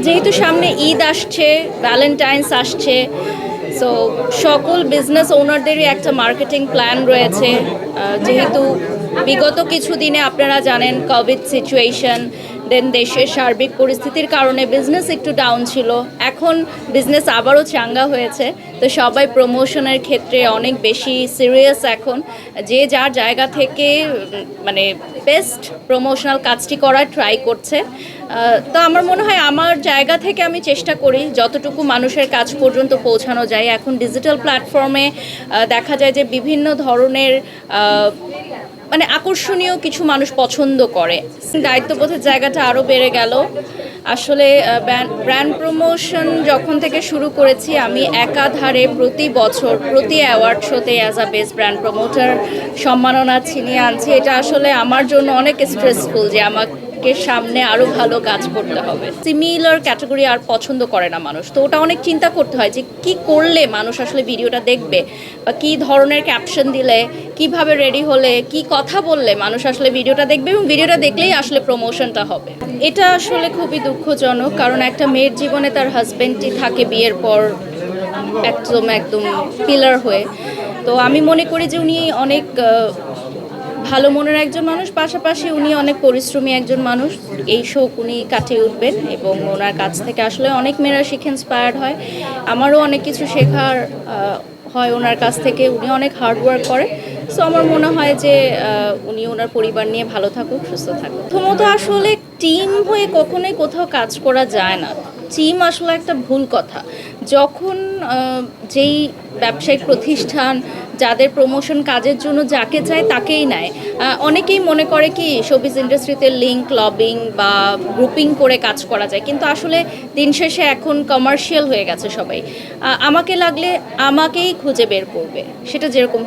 যেহেতু সামনে ঈদ আসছে, ভ্যালেন্টাইন্স আসছে, সো সকল বিজনেস ওনারদেরই একটা মার্কেটিং প্ল্যান রয়েছে। যেহেতু বিগত কিছুদিনে আপনারা জানেন কোভিড সিচুয়েশন, দেন দেশের সার্বিক পরিস্থিতির কারণে বিজনেস একটু ডাউন ছিল। এখন বিজনেস আবারও চাঙ্গা হয়েছে, তো সবাই প্রমোশনের ক্ষেত্রে অনেক বেশি সিরিয়াস এখন। যে যার জায়গা থেকে মানে বেস্ট প্রমোশনাল কাজটি করার ট্রাই করছে। তো আমার মনে হয় আমার জায়গা থেকে আমি চেষ্টা করি যতটুকু মানুষের কাছ পর্যন্ত পৌঁছানো যায়। এখন ডিজিটাল প্ল্যাটফর্মে দেখা যায় যে বিভিন্ন ধরনের মানে আকর্ষণীয় কিছু মানুষ পছন্দ করে, দায়িত্ববোধের জায়গাটা আরও বেড়ে গেল। আসলে ব্র্যান্ড প্রমোশন যখন থেকে শুরু করেছি আমি একাধারে প্রতি বছর প্রতি অ্যাওয়ার্ড শোতে as a best brand promoter সম্মাননা ছিনিয়ে আনছি। এটা আসলে আমার জন্য অনেক স্ট্রেসফুল যে আমাকে সামনে আরও ভালো কাজ করতে হবে। সিমিলার ক্যাটাগরি আর পছন্দ করে না মানুষ, তো ওটা অনেক চিন্তা করতে হয় যে কি করলে মানুষ আসলে ভিডিওটা দেখবে, বা কী ধরনের ক্যাপশন দিলে, কিভাবে রেডি হলে, কি কথা বললে মানুষ আসলে ভিডিওটা দেখবে এবং ভিডিওটা দেখলেই আসলে প্রমোশনটা হবে। এটা আসলে খুবই দুঃখজনক, কারণ একটা মেয়ের জীবনে তার হাজব্যান্ডটি থাকে বিয়ের পর একদম একদম পিলার হয়ে। তো আমি মনে করি যে উনি অনেক ভালো মনের একজন মানুষ, পাশাপাশি উনি অনেক পরিশ্রমী একজন মানুষ। এই শোক উনি কাটিয়ে উঠবেন এবং ওনার কাছ থেকে আসলে অনেক মেয়েরা শিখে ইন্সপায়ার্ড হয়। আমারও অনেক কিছু শেখার হয় ওনার কাছ থেকে। উনি অনেক হার্ড ওয়ার্ক করে। সো আমার মনে হয় যে উনি ওনার পরিবার নিয়ে ভালো থাকুক, সুস্থ থাকুক। প্রথমত আসলে টিম হয়ে কখনোই কোথাও কাজ করা যায় না। টিম আসলে একটা ভুল কথা। যখন যেই ব্যবসায়িক প্রতিষ্ঠান যাদের প্রমোশন কাজের জন্য যাকে চায় তাকেই নেয়। অনেকেই মনে করে কি শোবিজ ইন্ডাস্ট্রিতে লিঙ্ক, লবিং বা গ্রুপিং করে কাজ করা যায়, কিন্তু আসলে দিন শেষে এখন কমার্শিয়াল হয়ে গেছে সবাই। আমাকে লাগলে আমাকেই খুঁজে বের করবে, সেটা যেরকম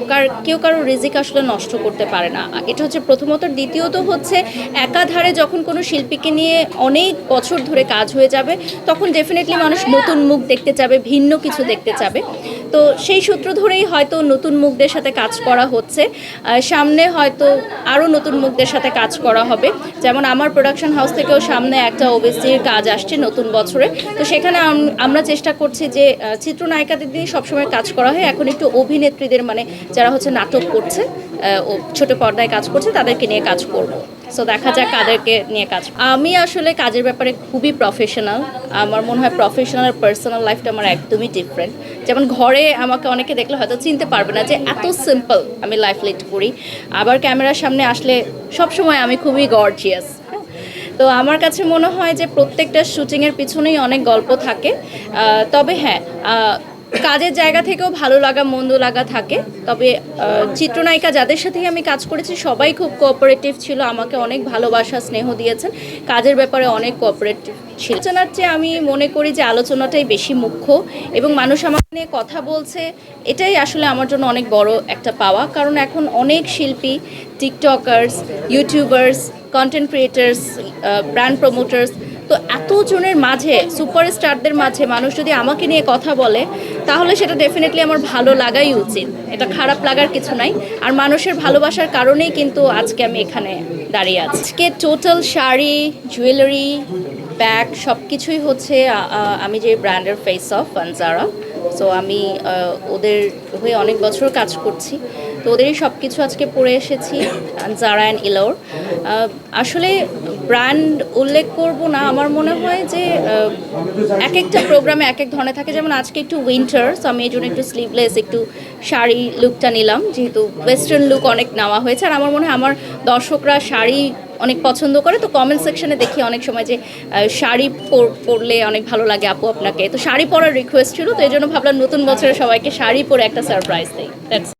কেউ কারো রিজিক আসলে নষ্ট করতে পারে না। এটা হচ্ছে প্রথমত। দ্বিতীয়ত হচ্ছে একাধারে যখন কোনো শিল্পীকে নিয়ে অনেক বছর ধরে কাজ হয়ে যাবে, তখন ডেফিনেটলি মানুষ নতুন মুখ দেখতে চাবে, ভিন্ন কিছু দেখতে চাবে। তো সেই সূত্র ধরেই হয়তো নতুন মুখদের সাথে কাজ করা হচ্ছে। সামনে হয়তো আরও নতুন মুখদের সাথে কাজ করা হবে। যেমন আমার প্রোডাকশন হাউস থেকেও সামনে একটা ওবিসির কাজ আসছে নতুন বছরে। তো সেখানে আমরা চেষ্টা করছি যে চিত্রনায়িকাদের দিয়ে সবসময় কাজ করা হয়, এখন একটু অভিনেত্রীদের, মানে যারা হচ্ছে নাটক করছে, ছোট পর্দায় কাজ করছে, তাদেরকে নিয়ে কাজ করব। সো দেখা যাক কাদেরকে নিয়ে কাজ। আমি আসলে কাজের ব্যাপারে খুবই প্রফেশনাল। আমার মনে হয় প্রফেশনাল আর পার্সোনাল লাইফটা আমার একদমই ডিফারেন্ট। যেমন ঘরে আমাকে অনেকে দেখলে হয়তো চিনতে পারবে না যে এত সিম্পল আমি লাইফ লিড করি, আবার ক্যামেরার সামনে আসলে সবসময় আমি খুবই গর্জিয়াস। তো আমার কাছে মনে হয় যে প্রত্যেকটা শুটিংয়ের পিছনেই অনেক গল্প থাকে। তবে হ্যাঁ, কাজের জায়গা থেকেও ভালো লাগা মন্দ লাগা থাকে। তবে চিত্রনায়িকা যাদের সাথেই আমি কাজ করেছি সবাই খুব কোঅপারেটিভ ছিল, আমাকে অনেক ভালোবাসা স্নেহ দিয়েছেন, কাজের ব্যাপারে অনেক কোঅপারেটিভ ছিল। আলোচনার চেয়ে আমি মনে করি যে আলোচনাটাই বেশি মুখ্য, এবং মানুষ আমাকে নিয়ে কথা বলছে, এটাই আসলে আমার জন্য অনেক বড় একটা পাওয়া। কারণ এখন অনেক শিল্পী, TikTokers, YouTubers, content creators, brand promoters, তো এতজনের মাঝে, সুপারস্টারদের মাঝে মানুষ যদি আমাকে নিয়ে কথা বলে, তাহলে সেটা ডেফিনেটলি আমার ভালো লাগাই উচিত। এটা খারাপ লাগার কিছু নাই। আর মানুষের ভালোবাসার কারণেই কিন্তু আজকে আমি এখানে দাঁড়িয়ে আছি। আজকে টোটাল শাড়ি, জুয়েলারি, ব্যাগ সব কিছুই হচ্ছে আমি যে ব্র্যান্ডের ফেস অফ আনজারা। সো আমি ওদের হয়ে অনেক বছর কাজ করছি, তো ওদেরই সব কিছু আজকে পরে এসেছি, জারা অ্যান্ড ইলোর। আসলে ব্র্যান্ড উল্লেখ করব না, আমার মনে হয় যে এক একটা প্রোগ্রামে এক এক ধরনের থাকে। যেমন আজকে একটু উইন্টার, সো আমি এই জন্য একটু স্লিভলেস, একটু শাড়ি লুকটা নিলাম, যেহেতু ওয়েস্টার্ন লুক অনেক নেওয়া হয়েছে। আর আমার মনে হয় আমার দর্শকরা শাড়ি অনেক পছন্দ করে। তো কমেন্ট সেকশনে দেখি অনেক সময় যে শাড়ি পরলে অনেক ভালো লাগে আপু আপনাকে, তো শাড়ি পরার রিকোয়েস্ট ছিল, তো এই জন্য ভাবলাম নতুন বছরে সবাইকে শাড়ি পরে একটা সারপ্রাইজ দেই। দ্যাটস